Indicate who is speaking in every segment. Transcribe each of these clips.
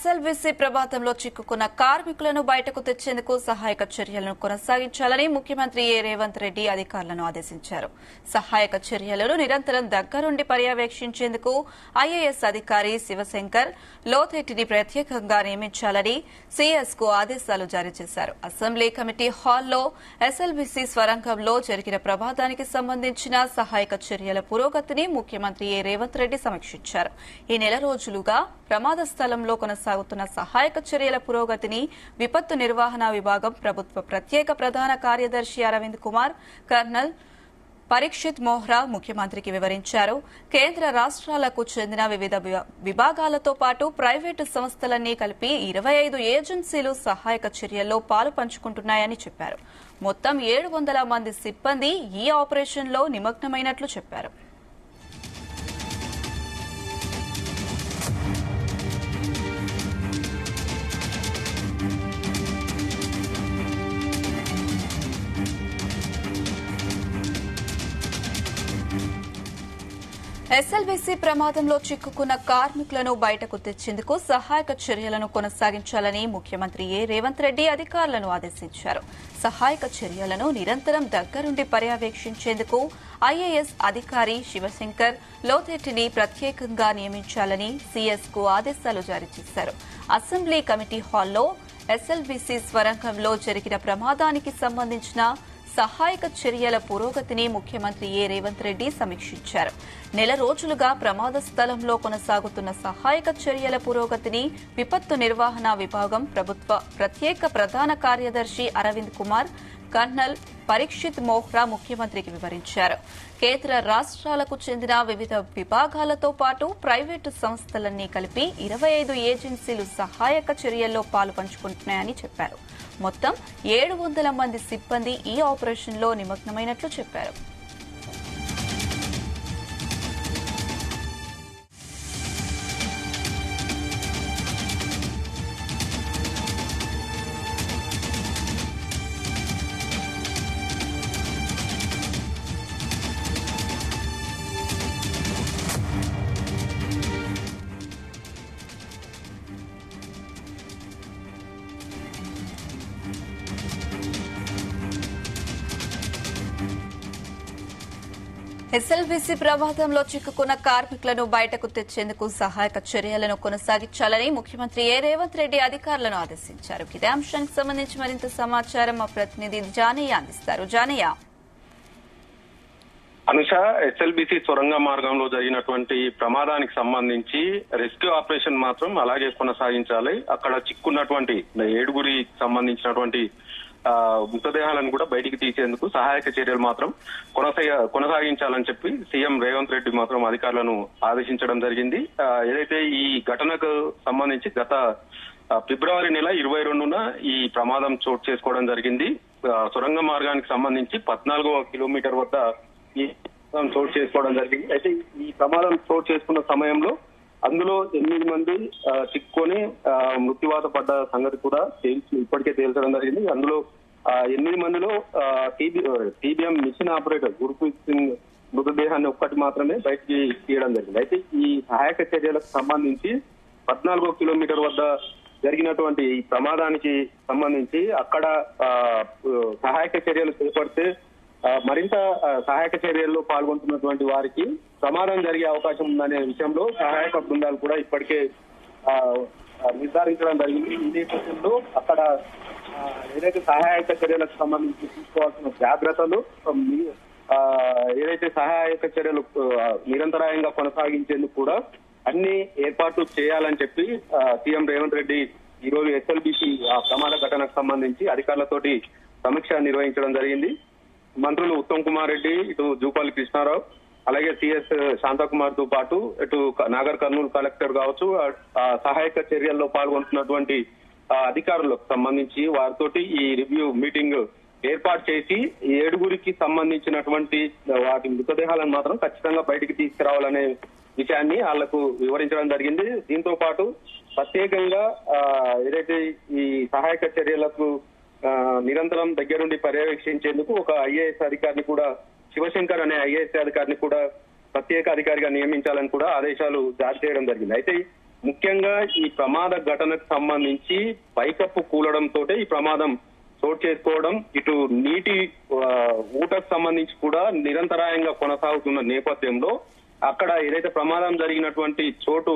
Speaker 1: SLBC ప్రమాదంలో చిక్కుకున్న కార్మికులను బయటకు తెచ్చేందుకు సహాయక చర్యలను కొనసాగించాలని ముఖ్యమంత్రి రేవంత్ రెడ్డి అధికారులను ఆదేశించారు. సహాయక చర్యలను నిరంతరం దగ్గరుండి పర్యవేక్షించేందుకు ఐఏఎస్ అధికారి శివశంకర్ లోతెట్టిని ప్రత్యేకంగా నియమించాలని సీఎస్కు ఆదేశాలు జారీ చేశారు. అసెంబ్లీ కమిటీ హాల్లో ఎస్ఎల్బీసీ స్వరంగంలో జరిగిన ప్రమాదానికి సంబంధించిన సహాయక చర్యల పురోగతిని ముఖ్యమంత్రి రేవంత్ రెడ్డి సమీక్షించారు. ఈ నెల రోజులుగా ప్రమాద స్థలంలో కొనసాగుతున్న సహాయక చర్యల పురోగతిని విపత్తు నిర్వహణ విభాగం ప్రభుత్వ ప్రత్యేక ప్రధాన కార్యదర్శి అరవింద్ కుమార్, కర్నల్ పరీక్షిత్ మోహ్రా ముఖ్యమంత్రికి వివరించారు. కేంద్ర రాష్ట్రాలకు చెందిన వివిధ విభాగాలతో పాటు ప్రైవేటు సంస్థలన్నీ కలిపి 25 ఏజెన్సీలు సహాయక చర్యల్లో పాలు పంచుకుంటున్నాయని చెప్పారు. మొత్తం 700 మంది సిబ్బంది ఈ ఆపరేషన్లో నిమగ్నమైనట్లు చెప్పారు. ఎస్ఎల్బీసీ ప్రమాదంలో చిక్కుకున్న కార్మికులను బయటకు తెచ్చేందుకు సహాయక చర్యలను కొనసాగించాలని ముఖ్యమంత్రి రేవంత్ రెడ్డి అధికారులను ఆదేశించారు. సహాయక చర్యలను నిరంతరం దగ్గరుండి పర్యవేక్షించేందుకు ఐఏఎస్ అధికారి శివశంకర్ లోతెట్టిని ప్రత్యేకంగా నియమించాలని సీఎస్కు ఆదేశాలు జారీ చేశారు. అసెంబ్లీ కమిటీ హాల్లో ఎస్ఎల్బీసీ స్వరంగంలో జరిగిన ప్రమాదానికి సంబంధించిన సహాయక చర్యల పురోగతిని ముఖ్యమంత్రి రేవంత్ రెడ్డి సమీక్షించారు. నెల రోజులుగా ప్రమాద స్థలంలో కొనసాగుతున్న సహాయక చర్యల పురోగతిని విపత్తు నిర్వహణ విభాగం ప్రభుత్వ ప్రత్యేక ప్రధాన కార్యదర్శి అరవింద్ కుమార్, కర్నల్ పరీక్షిత్ మోహ్రా ముఖ్యమంత్రికి వివరించారు. కేంద్ర రాష్ట్రాలకు చెందిన వివిధ విభాగాలతో పాటు ప్రైవేటు సంస్థలన్నీ కలిపి 25 ఏజెన్సీలు సహాయక చర్యల్లో పాలు పంచుకుంటున్నాయని చెప్పారు. మొత్తం 700 మంది సిబ్బంది ఈ ఆపరేషన్లో నిమగ్నమైనట్లు చెప్పారు. ఎస్ఎల్బీసీ ప్రమాదంలో చిక్కుకున్న కార్మికులను బయటకు తెచ్చేందుకు సహాయక చర్యలను కొనసాగించాలని ముఖ్యమంత్రి రేవంత్ రెడ్డి అధికారులను ఆదేశించారు. ఇదే అంశానికి సంబంధించి మరింత సమాచారం మా ప్రతినిధి జానయ్య అందిస్తారు. జానయ్య.
Speaker 2: అనుష, ఎస్ఎల్బీసీ సొరంగ మార్గంలో జరిగినటువంటి ప్రమాదానికి సంబంధించి రెస్క్యూ ఆపరేషన్ మాత్రం అలాగే కొనసాగించాలి. అక్కడ చిక్కున్నటువంటి 7గురికి సంబంధించినటువంటి మృతదేహాలను కూడా బయటికి తీసేందుకు సహాయక చర్యలు మాత్రం కొనసాగించాలని చెప్పి సీఎం రేవంత్ రెడ్డి మాత్రం అధికారులను ఆదేశించడం జరిగింది. ఏదైతే ఈ ఘటనకు సంబంధించి గత ఫిబ్రవరి నెల 22న ఈ ప్రమాదం చోటు చేసుకోవడం జరిగింది. సొరంగ మార్గానికి సంబంధించి 14వ కిలోమీటర్ వద్ద ఈ ప్రమాదం చోటు చేసుకోవడం జరిగింది. అయితే ఈ ప్రమాదం చోటు చేసుకున్న సమయంలో అందులో 8 మంది చిక్కుకొని మృత్యువాత పడ్డ సంగతి కూడా ఇప్పటికే తేల్చడం జరిగింది. అందులో 8 మందిలో TBM machine operator Gurpreet Singh మృతదేహాన్ని ఒక్కటి మాత్రమే బయటికి తీయడం జరిగింది. అయితే ఈ సహాయక చర్యలకు సంబంధించి 14వ కిలోమీటర్ వద్ద జరిగినటువంటి ఈ ప్రమాదానికి సంబంధించి అక్కడ సహాయక చర్యలు చేపడితే మరింత సహాయక చర్యల్లో పాల్గొంటున్నటువంటి వారికి ప్రమాదం జరిగే అవకాశం ఉందనే విషయంలో సహాయక బృందాలు కూడా ఇప్పటికే నిర్ధారించడం జరిగింది. ఈ నేపథ్యంలో అక్కడ ఏదైతే సహాయక చర్యలకు సంబంధించి తీసుకోవాల్సిన జాగ్రత్తలు, ఏదైతే సహాయక చర్యలు నిరంతరాయంగా కొనసాగించేందుకు కూడా అన్ని ఏర్పాట్లు చేయాలని చెప్పి సీఎం రేవంత్ రెడ్డి ఈ రోజు ఎస్ఎల్బీసీ ప్రమాద ఘటనకు సంబంధించి అధికారులతోటి సమీక్ష నిర్వహించడం జరిగింది. మంత్రులు ఉత్తమ్ కుమార్ రెడ్డి, ఇటు జూపల్లి కృష్ణారావు, అలాగే సిఎస్ శాంతకుమార్ తో పాటు ఇటు నాగర్ కర్నూలు కలెక్టర్ కావచ్చు, సహాయక చర్యల్లో పాల్గొంటున్నటువంటి అధికారులకు సంబంధించి వారితోటి ఈ రివ్యూ మీటింగ్ ఏర్పాటు చేసి 7గురికి సంబంధించినటువంటి వాటి మృతదేహాలను మాత్రం ఖచ్చితంగా బయటికి తీసుకురావాలనే విషయాన్ని వాళ్లకు వివరించడం జరిగింది. దీంతో పాటు ప్రత్యేకంగా ఏదైతే ఈ సహాయక చర్యలకు నిరంతరం దగ్గరుండి పర్యవేక్షించేందుకు ఒక ఐఏఎస్ అధికారిని కూడా, శివశంకర్ అనే ఐఏఎస్ అధికారిని కూడా ప్రత్యేక అధికారిగా నియమించాలని కూడా ఆదేశాలు జారీ చేయడం జరిగింది. అయితే ముఖ్యంగా ఈ ప్రమాద ఘటనకు సంబంధించి పైకప్పు కూలడంతో ఈ ప్రమాదం చోటు చేసుకోవడం, ఇటు నీటి ఊటకు సంబంధించి కూడా నిరంతరాయంగా కొనసాగుతున్న నేపథ్యంలో అక్కడ ఏదైతే ప్రమాదం జరిగినటువంటి చోటు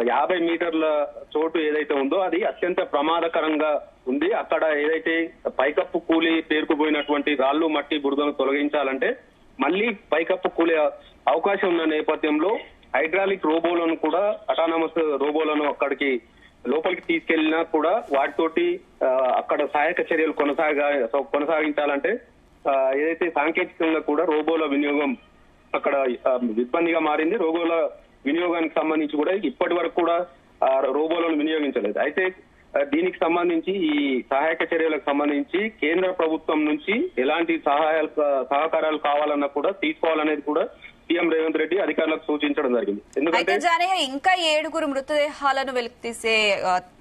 Speaker 2: 50 మీటర్ల చోటు ఏదైతే ఉందో అది అత్యంత ప్రమాదకరంగా ఉంది. అక్కడ ఏదైతే పైకప్పు కూలి పేరుకుపోయినటువంటి రాళ్లు మట్టి బురదను తొలగించాలంటే మళ్ళీ పైకప్పు కూలే అవకాశం ఉన్న నేపథ్యంలో హైడ్రాలిక్ రోబోలను కూడా అటానమస్ రోబోలను అక్కడికి లోపలికి తీసుకెళ్లినా కూడా వాటితోటి అక్కడ సహాయక చర్యలు కొనసాగించాలంటే ఏదైతే సాంకేతికంగా కూడా రోబోల వినియోగం అక్కడ ఇబ్బందిగా మారింది. రోబోల వినియోగానికి సంబంధించి కూడా ఇప్పటి వరకు కూడా రోబోలను వినియోగించలేదు. అయితే దీనికి సంబంధించి ఈ సహాయక చర్యలకు సంబంధించి కేంద్ర ప్రభుత్వం నుంచి ఎలాంటి సహకారాలు కావాలన్నా కూడా తీసుకోవాలనేది కూడా సీఎం రేవంత్ రెడ్డి అధికారులకు సూచించడం జరిగింది.
Speaker 1: ఎందుకంటే ఇంకా 7 మృతదేహాలను వెలికి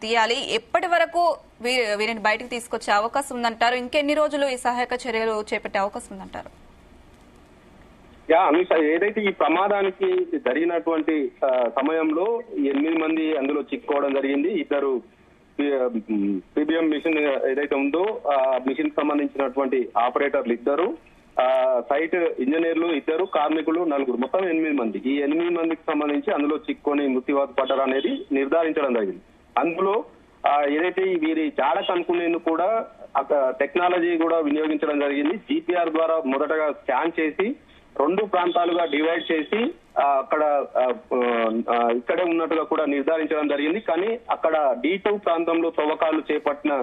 Speaker 1: తీయాలి. ఎప్పటి వరకు వీరిని బయటకు తీసుకొచ్చే అవకాశం ఉందంటారు? ఇంకెన్ని రోజులు ఈ సహాయక చర్యలు చేపట్టే అవకాశం ఉందంటారు?
Speaker 2: ఏదైతే ఈ ప్రమాదానికి జరిగినటువంటి సమయంలో 8 మంది అందులో చిక్కుకోవడం జరిగింది. 2 పీబీఎం మిషన్ ఏదైతే ఉందో ఆ మిషన్ సంబంధించినటువంటి ఆపరేటర్లు 2, సైట్ ఇంజనీర్లు 2, కార్మికులు 4, మొత్తం 8 మంది. ఈ 8 మందికి సంబంధించి అందులో చిక్కుకొని మృత్యువాత పడ్డారు అనేది నిర్ధారించడం జరిగింది. అందులో ఏదైతే వీరి జాడ కనుక్కునేందుకు కూడా టెక్నాలజీ కూడా వినియోగించడం జరిగింది. జీపీఆర్ ద్వారా మొదటగా స్కాన్ చేసి 2 ప్రాంతాలుగా డివైడ్ చేసి అక్కడ ఇక్కడే ఉన్నట్టుగా కూడా నిర్ధారించడం జరిగింది. కానీ అక్కడ D2 ప్రాంతంలో తవ్వకాలు చేపట్టిన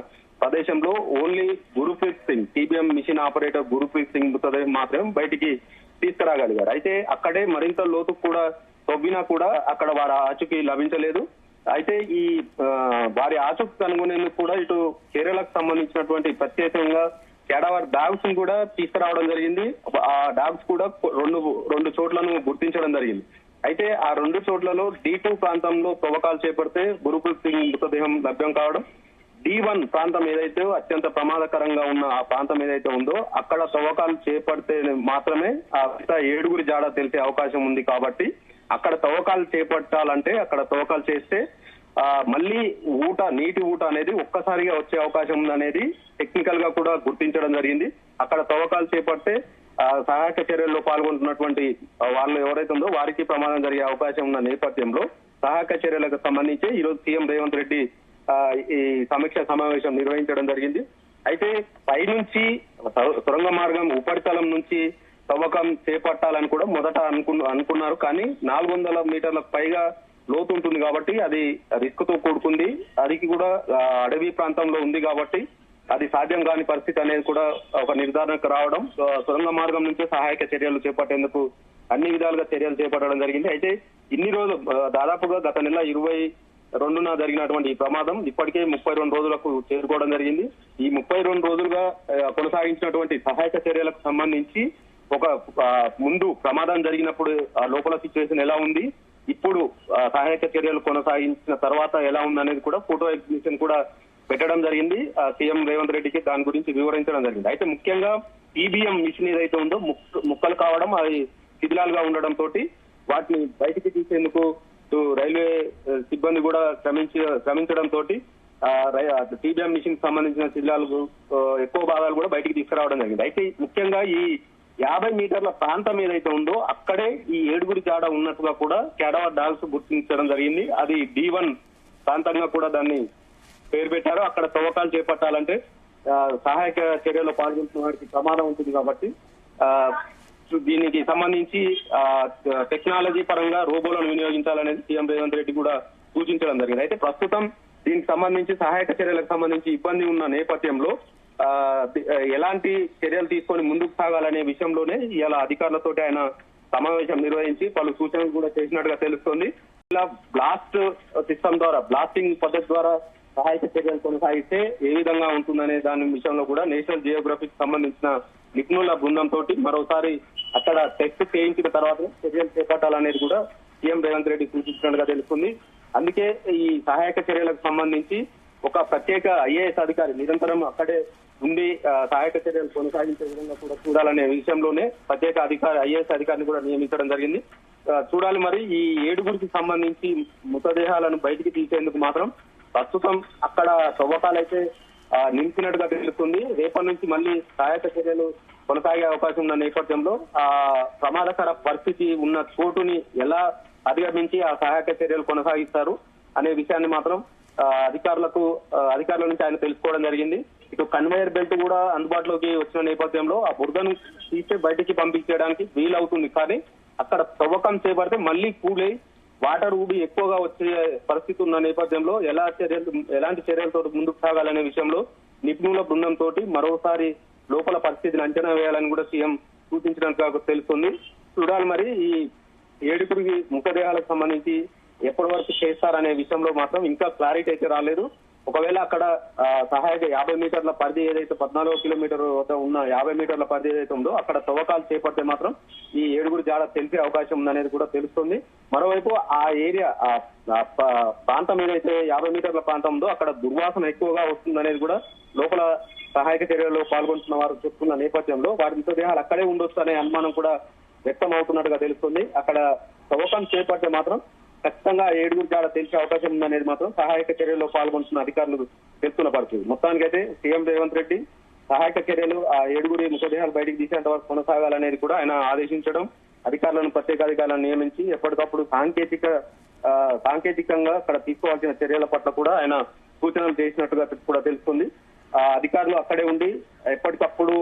Speaker 2: ప్రదేశంలో only Gurpreet Singh, TBM machine operator Gurpreet Singh మృతదేహం మాత్రం బయటికి తీసుకురాగలిగారు. అయితే అక్కడే మరింత లోతు కూడా తవ్వినా కూడా అక్కడ వారి ఆచూకీ లభించలేదు. అయితే ఈ వారి ఆచూకీ కనుగొనేందుకు కూడా ఇటు కేరళకు సంబంధించినటువంటి ప్రత్యేకంగా కేడవర్ డాగ్స్ కూడా తీసుకురావడం జరిగింది. ఆ డాగ్స్ కూడా రెండు చోట్లను గుర్తించడం జరిగింది. అయితే ఆ 2 చోట్లలో D2 ప్రాంతంలో తవ్వకాలు చేపడితే గురుప్రీత్ సింగ్ మృతదేహం లభ్యం కావడం, D1 ప్రాంతం ఏదైతే అత్యంత ప్రమాదకరంగా ఉన్న ఆ ప్రాంతం ఏదైతే ఉందో అక్కడ తవ్వకాలు చేపడితే మాత్రమే ఆ 7 జాడ తెలిసే అవకాశం ఉంది. కాబట్టి అక్కడ తవ్వకాలు చేపట్టాలంటే అక్కడ తవ్వకాలు చేస్తే మళ్ళీ నీటి ఊట అనేది ఒక్కసారిగా వచ్చే అవకాశం ఉందనేది టెక్నికల్ గా కూడా గుర్తించడం జరిగింది. అక్కడ తవ్వకాలు చేపడితే సహాయక చర్యల్లో పాల్గొంటున్నటువంటి వాళ్ళు ఎవరైతే ఉందో వారికి ప్రమాదం జరిగే అవకాశం ఉన్న నేపథ్యంలో సహాయక చర్యలకు సంబంధించి ఈరోజు సీఎం రేవంత్ రెడ్డి ఈ సమీక్ష సమావేశం నిర్వహించడం జరిగింది. అయితే పైనుంచి సొరంగ మార్గం ఉపరితలం నుంచి తవ్వకం చేపట్టాలని కూడా మొదట అనుకున్నారు. కానీ 400 మీటర్లకు పైగా లోతు ఉంటుంది కాబట్టి అది రిస్క్ తో కూడుకుంది. అది కూడా అడవి ప్రాంతంలో ఉంది కాబట్టి అది సాధ్యం కాని పరిస్థితి అనేది కూడా ఒక నిర్ధారణకు రావడం, సొరంగ మార్గం నుంచి సహాయక చర్యలు చేపట్టేందుకు అన్ని విధాలుగా చర్యలు చేపట్టడం జరిగింది. అయితే ఇన్ని రోజులు దాదాపుగా గత నెల 22న జరిగినటువంటి ఈ ప్రమాదం ఇప్పటికే 32 రోజులకు చేరుకోవడం జరిగింది. ఈ 32 రోజులుగా కొనసాగించినటువంటి సహాయక చర్యలకు సంబంధించి ఒక ముందు ప్రమాదం జరిగినప్పుడు లోపల సిచ్యువేషన్ ఎలా ఉంది, ఇప్పుడు సహాయక చర్యలు కొనసాగించిన తర్వాత ఎలా ఉందనేది కూడా ఫోటో ఎగ్జిబిషన్ కూడా పెట్టడం జరిగింది. సీఎం రేవంత్ రెడ్డికి దాని గురించి వివరించడం జరిగింది. అయితే ముఖ్యంగా పీబీఎం మిషన్ ఏదైతే ఉందో ముక్కలు కావడం, అది శిథిలాలుగా ఉండడం తోటి వాటిని బయటికి తీసేందుకు రైల్వే సిబ్బంది కూడా శ్రమించడం తోటి పీబీఎం మిషన్ సంబంధించిన శిథిలాలు ఎక్కువ భాగాలు కూడా బయటికి తీసుకురావడం జరిగింది. అయితే ముఖ్యంగా ఈ 50 మీటర్ల ప్రాంతం ఏదైతే ఉందో అక్కడే ఈ 7 జాడ ఉన్నట్టుగా కూడా కేడవర్ డాగ్స్ గుర్తించడం జరిగింది. అది D1 ప్రాంతంగా కూడా దాన్ని పేరు పెట్టారు. అక్కడ తవ్వకాలు చేపట్టాలంటే సహాయక చర్యలో పాల్గొంటున్న వారికి ప్రమాదం ఉంటుంది కాబట్టి దీనికి సంబంధించి టెక్నాలజీ పరంగా రోబోలను వినియోగించాలనేది సీఎం రేవంత్ రెడ్డి కూడా సూచించడం జరిగింది. అయితే ప్రస్తుతం దీనికి సంబంధించి సహాయక చర్యలకు సంబంధించి ఇబ్బంది ఉన్న నేపథ్యంలో ఎలాంటి చర్యలు తీసుకొని ముందుకు సాగాలనే విషయంలోనే ఇలా అధికారులతోటి ఆయన సమావేశం నిర్వహించి పలు సూచనలు కూడా చేసినట్టుగా తెలుస్తోంది. ఇలా బ్లాస్ట్ సిస్టమ్ ద్వారా, బ్లాస్టింగ్ పద్ధతి ద్వారా సహాయక చర్యలు కొనసాగిస్తే ఏ విధంగా ఉంటుందనే దాని విషయంలో కూడా నేషనల్ జియోగ్రఫీకి సంబంధించిన నిపుణుల బృందంతో మరోసారి అక్కడ టెస్ట్ చేయించిన తర్వాత చర్యలు చేపట్టాలనేది కూడా సీఎం రేవంత్ రెడ్డి సూచించినట్టుగా తెలుస్తుంది. అందుకే ఈ సహాయక చర్యలకు సంబంధించి ఒక ప్రత్యేక ఐఏఎస్ అధికారి నిరంతరం అక్కడే ఉండి సహాయక చర్యలు కొనసాగించే విధంగా కూడా చూడాలనే విషయంలోనే ప్రత్యేక ఐఏఎస్ అధికారిని కూడా నియమించడం జరిగింది. చూడాలి. మరి ఈ 7గురికి సంబంధించి మృతదేహాలను బయటికి తీసేందుకు మాత్రం ప్రస్తుతం అక్కడ తవ్వకాలైతే నిలిచినట్టుగా తెలుస్తుంది. రేపటి నుంచి మళ్ళీ సహాయక చర్యలు కొనసాగే అవకాశం ఉన్న నేపథ్యంలో ఆ ప్రమాదకర పరిస్థితి ఉన్న చోటుని ఎలా అధిగమించి ఆ సహాయక చర్యలు కొనసాగిస్తారు అనే విషయాన్ని మాత్రం అధికారుల నుంచి ఆయన తెలుసుకోవడం జరిగింది. ఇటు కన్వేయర్ బెల్ట్ కూడా అందుబాటులోకి వచ్చిన నేపథ్యంలో ఆ బురదను తీసే బయటికి పంపించడానికి వీలవుతుంది. కానీ అక్కడ తవ్వకం చేపడితే మళ్ళీ కూలై వాటర్ ఊడి ఎక్కువగా వచ్చే పరిస్థితి ఉన్న నేపథ్యంలో ఎలాంటి చర్యలతో ముందుకు సాగాలనే విషయంలో నిపుణుల బృందంతో మరోసారి లోపల పరిస్థితిని అంచనా వేయాలని కూడా సీఎం సూచించినట్టుగా తెలుస్తుంది. చూడాలి మరి ఈ 7గురికి మృతదేహాలకు సంబంధించి ఎప్పటి వరకు చేస్తారనే విషయంలో మాత్రం ఇంకా క్లారిటీ అయితే రాలేదు. ఒకవేళ అక్కడ సహాయక 50 మీటర్ల పరిధి ఏదైతే 14 కిలోమీటర్ వద్ద ఉన్న 50 మీటర్ల పరిధి ఏదైతే ఉందో అక్కడ తవ్వకాలు చేపడితే మాత్రం ఈ 7గురు జాడ తెలిసే అవకాశం ఉందనేది కూడా తెలుస్తుంది. మరోవైపు ఆ ఏరియా ప్రాంతం ఏదైతే 50 మీటర్ల ప్రాంతం ఉందో అక్కడ దుర్వాసన ఎక్కువగా వస్తుందనేది కూడా లోపల సహాయక చర్యల్లో పాల్గొంటున్న వారు చెప్తున్న నేపథ్యంలో వారి మృతదేహాలు అక్కడే ఉండొచ్చు అనే అనుమానం కూడా వ్యక్తం అవుతున్నట్టుగా తెలుస్తుంది. అక్కడ తవ్వకం చేపడితే మాత్రం ఖచ్చితంగా 7గురు జాడ తెలిసే అవకాశం ఉందనేది మాత్రం సహాయక చర్యల్లో పాల్గొంటున్న అధికారులు తెలుస్తున్న పరిస్థితి. మొత్తానికైతే సీఎం రేవంత్ రెడ్డి సహాయక చర్యలు ఆ 7గురి మృతదేహాలు బయటికి తీసేంత వరకు కొనసాగాలనేది కూడా ఆయన ఆదేశించడం, అధికారులను ప్రత్యేక అధికారులను నియమించి ఎప్పటికప్పుడు సాంకేతికంగా అక్కడ తీసుకోవాల్సిన చర్యల పట్ల కూడా ఆయన సూచనలు చేసినట్టుగా కూడా తెలుస్తుంది. అధికారులు అక్కడే ఉండి ఎప్పటికప్పుడు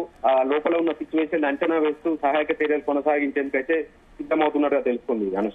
Speaker 2: లోపల ఉన్న సిచ్యువేషన్ అంచనా వేస్తూ సహాయక చర్యలు కొనసాగించేందుకైతే సిద్ధమవుతున్నట్టుగా తెలుస్తుంది.